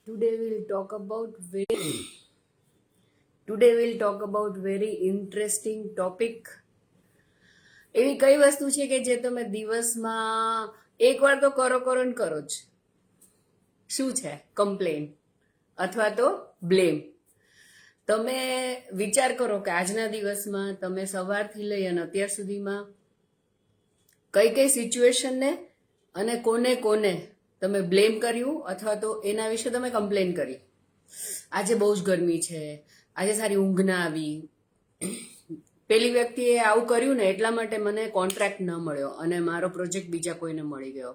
Today we'll talk about very interesting topic. એવી કઈ વસ્તુ છે કે જે તમે દિવસમાં એકવાર તો કરો ને કરો જ. શું છે? કમ્પ્લેન અથવા તો બ્લેમ. તમે વિચાર કરો કે આજના દિવસમાં તમે સવારથી લઈ અને અત્યાર સુધીમાં કઈ કઈ સિચ્યુએશનને અને કોને કોને તમે બ્લેમ કર્યું અથવા તો એના વિશે તમે કમ્પ્લેન કરી. આજે બહુ જ ગરમી છે, આજે સારી ઊંઘ ના આવી, પેલી વ્યક્તિએ આવું કર્યું ને એટલા માટે મને કોન્ટ્રાક્ટ ન મળ્યો અને મારો પ્રોજેક્ટ બીજા કોઈને મળી ગયો.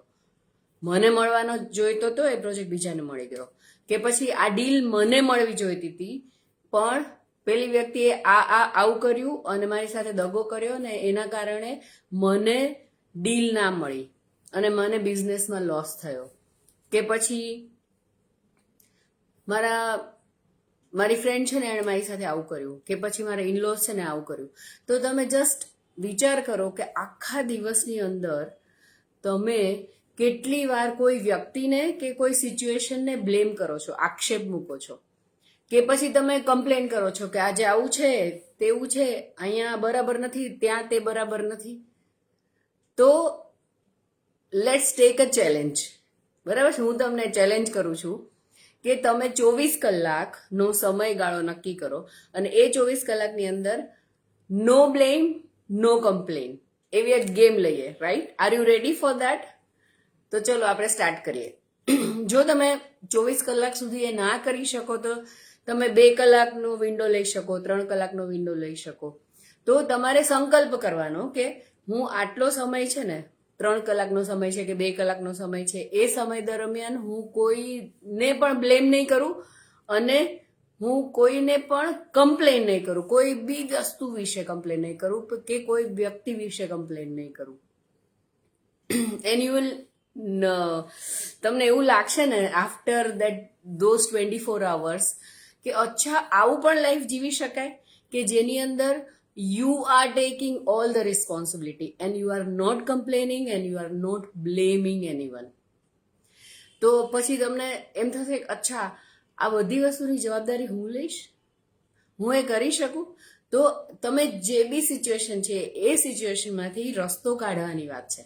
મને મળવાનો જોઈતો હતો એ પ્રોજેક્ટ બીજાને મળી ગયો. કે પછી આ ડીલ મને મળવી જોઈતી હતી પણ પેલી વ્યક્તિએ આવું કર્યું અને મારી સાથે દગો કર્યો ને એના કારણે મને ડીલ ના મળી અને મને બિઝનેસમાં લોસ થયો. કે પછી મારી ફ્રેન્ડ છે ને એણે મારી સાથે આવું કર્યું, કે પછી મારા ઇનલોસ છે ને આવું કર્યું. તો તમે જસ્ટ વિચાર કરો કે આખા દિવસની અંદર તમે કેટલી વાર કોઈ વ્યક્તિને કે કોઈ સિચ્યુએશનને બ્લેમ કરો છો, આક્ષેપ મૂકો છો, કે પછી તમે કમ્પ્લેન કરો છો કે આજે આવું છે, તેવું છે, અહીંયા બરાબર નથી, ત્યાં તે બરાબર નથી. તો લેટ્સ ટેક અ ચેલેન્જ. બરાબર છે? હું તમને ચેલેન્જ કરું છું કે તમે 24 કલાકનો સમયગાળો નક્કી કરો અને એ 24 કલાકની અંદર નો બ્લેમ, નો કમ્પ્લેન એવી એક ગેમ લઈએ. Right? R you ready for that? તો ચલો આપણે સ્ટાર્ટ કરીએ. જો તમે 24 કલાક સુધી એ ના કરી શકો તો તમે 2 કલાકનો વિન્ડો લઈ શકો, 3 કલાકનો વિન્ડો લઈ શકો. તો તમારે સંકલ્પ કરવાનો કે હું આટલો સમય છે ને, 3 કલાકનો સમય છે કે 2 કલાકનો સમય છે, એ સમય દરમિયાન હું કોઈને પણ બ્લેમ નહીં કરું અને હું કોઈને પણ કમ્પ્લેન નહીં કરું, કોઈ બી વસ્તુ વિશે કમ્પ્લેન નહીં કરું કે કોઈ વ્યક્તિ વિશે કમ્પ્લેન નહીં કરું. એન્ડ યુ વિલ તમને એવું લાગશે ને આફ્ટર દેટ ધોઝ 24 hours કે અચ્છા આવું પણ લાઈફ જીવી શકાય કે જેની અંદર you are taking all the responsibility and you are not complaining and you are not blaming anyone. તો પછી તમને એમ થશે કે અચ્છા આ બધી વસ્તુની જવાબદારી હું લઈશ, હું એ કરી શકું. તો તમે જે બી સિચ્યુએશન છે એ સિચ્યુએશનમાંથી રસ્તો કાઢવાની વાત છે.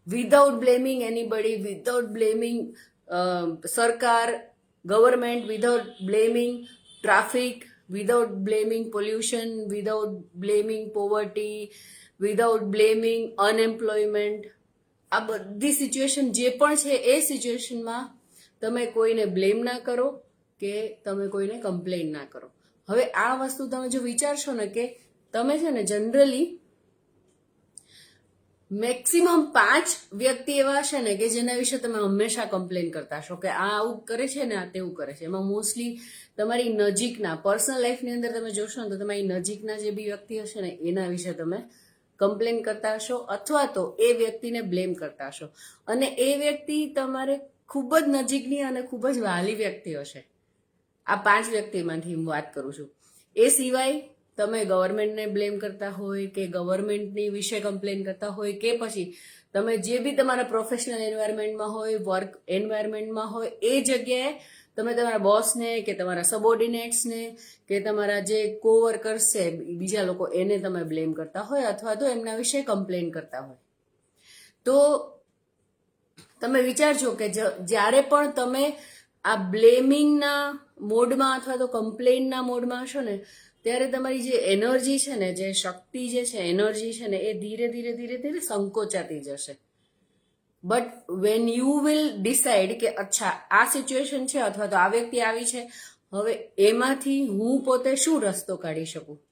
Without blaming anybody, without blaming સરકાર, government, without blaming traffic, without blaming pollution, without blaming poverty, without blaming unemployment. આ બધી સિચ્યુએશન જે પણ છે એ સિચ્યુએશનમાં તમે કોઈને બ્લેમ ના કરો કે તમે કોઈને કમ્પ્લેન ના કરો. હવે આ વસ્તુ તમે જો વિચારશો ને કે તમે છે ને જનરલી મેક્સિમમ 5 વ્યક્તિ એવા છે ને કે જેના વિશે તમે હંમેશા કમ્પ્લેન કરતા હશો કે આ આવું કરે છે ને આ તેવું કરે છે. એમાં મોસ્ટલી તમારી નજીકના પર્સનલ લાઈફની અંદર તમે જોશો ને તો તમારી નજીકના જે બી વ્યક્તિ હશે ને એના વિશે તમે કમ્પ્લેન કરતા હશો અથવા તો એ વ્યક્તિને બ્લેમ કરતા હશો. અને એ વ્યક્તિ તમારે ખૂબ જ નજીકની અને ખૂબ જ વહાલી વ્યક્તિ હશે. આ 5 વ્યક્તિમાંથી હું વાત કરું છું. એ સિવાય તમે ગવર્મેન્ટને બ્લેમ કરતા હોય કે ગવર્મેન્ટની વિશે કમ્પ્લેન કરતા હોય કે પછી તમે જે બી તમારા પ્રોફેશનલ એન્વાયરમેન્ટમાં હોય, વર્ક એન્વાયરમેન્ટમાં હોય, એ જગ્યાએ તમે તમારા બોસને કે તમારા સબઓર્ડિનેટ્સને કે તમારા જે કોવર્કર્સ છે બીજા લોકો એને તમે બ્લેમ કરતા હોય અથવા તો એમના વિશે કમ્પ્લેન કરતા હોય. તો તમે વિચારજો કે જ્યારે પણ તમે આ બ્લેમિંગના મોડમાં અથવા તો કમ્પ્લેનના મોડમાં હશો ને ત્યારે તમારી જે એનર્જી છે ને, જે શક્તિ જે છે, એનર્જી છે ને એ ધીરે ધીરે સંકોચાતી જશે. But when you will decide કે અચ્છા આ સિચ્યુએશન છે અથવા તો આ વ્યક્તિ આવી છે, હવે એમાંથી હું પોતે શું રસ્તો કાઢી શકું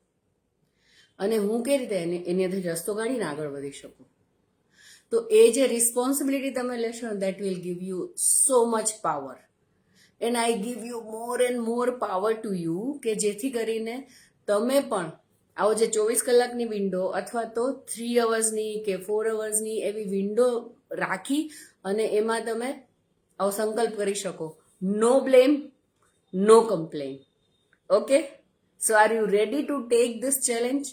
અને હું કઈ રીતે એનાથી રસ્તો કાઢીને આગળ વધી શકું. તો એ જે રિસ્પોન્સિબિલિટી તમે લેશો ને that will give you so much power. And I give you more and more power to you કે જેથી કરીને તમે પણ આવો જે 24 કલાકની વિન્ડો અથવા તો 3 અવર્સની કે 4 અવર્સની એવી વિન્ડો રાખી અને એમાં તમે આવો સંકલ્પ કરી શકો, no blame, no complain. Okay? So are you ready to take this challenge?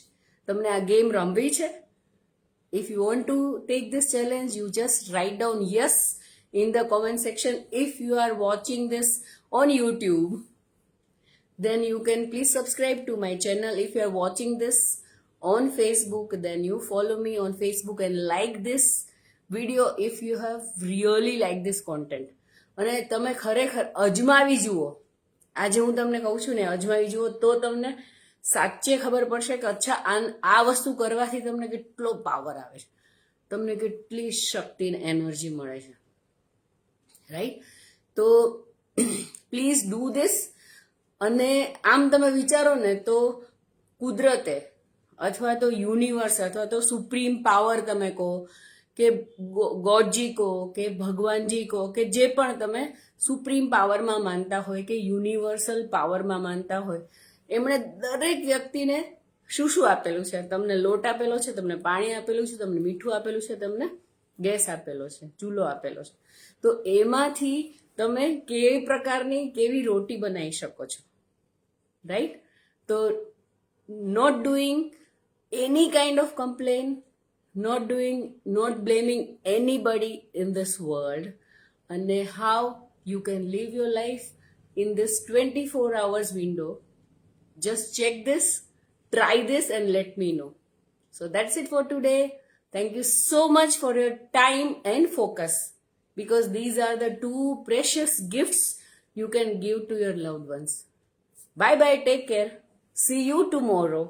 તમને આ ગેમ રમવી છે? If you want to take this challenge, you just write down yes in the comment section. If you are watching this on YouTube, then you can please subscribe to my channel. If you are watching this on Facebook, then you follow me on Facebook and like this video if you have really liked this content. અને તમે ખરેખર અજમાવી જુઓ. આજે હું તમને કહું છું ને, અજમાવી જુઓ તો તમને સાચે ખબર પડશે કે અચ્છા આ વસ્તુ કરવાથી તમને કેટલો પાવર આવે છે, તમને કેટલી શક્તિ ને એનર્જી મળે છે, રાઈટ? તો પ્લીઝ ડુ ધીસ. અને આમ તમે વિચારો ને તો કુદરતે અથવા તો યુનિવર્સ અથવા તો સુપ્રીમ પાવર તમે કહો કે ગોડજી કહો કે ભગવાનજી કહો કે જે પણ તમે સુપ્રીમ પાવરમાં માનતા હોય કે યુનિવર્સલ પાવરમાં માનતા હોય, એમણે દરેક વ્યક્તિને શું શું આપેલું છે? તમને લોટ આપેલો છે, તમને પાણી આપેલું છે, તમને મીઠું આપેલું છે, તમને ગેસ આપેલો છે, ચૂલો આપેલો છે. તો એમાંથી તમે કેવી પ્રકારની કેવી રોટી બનાવી શકો છો, રાઈટ? તો not doing any kind of complaint, not blaming anybody in this world, and how you can live your life in this 24 hours window. Just check this, try this and let me know. So that's it for today. Thank you so much for your time and focus, because these are the two precious gifts you can give to your loved ones. Bye bye, take care. See you tomorrow.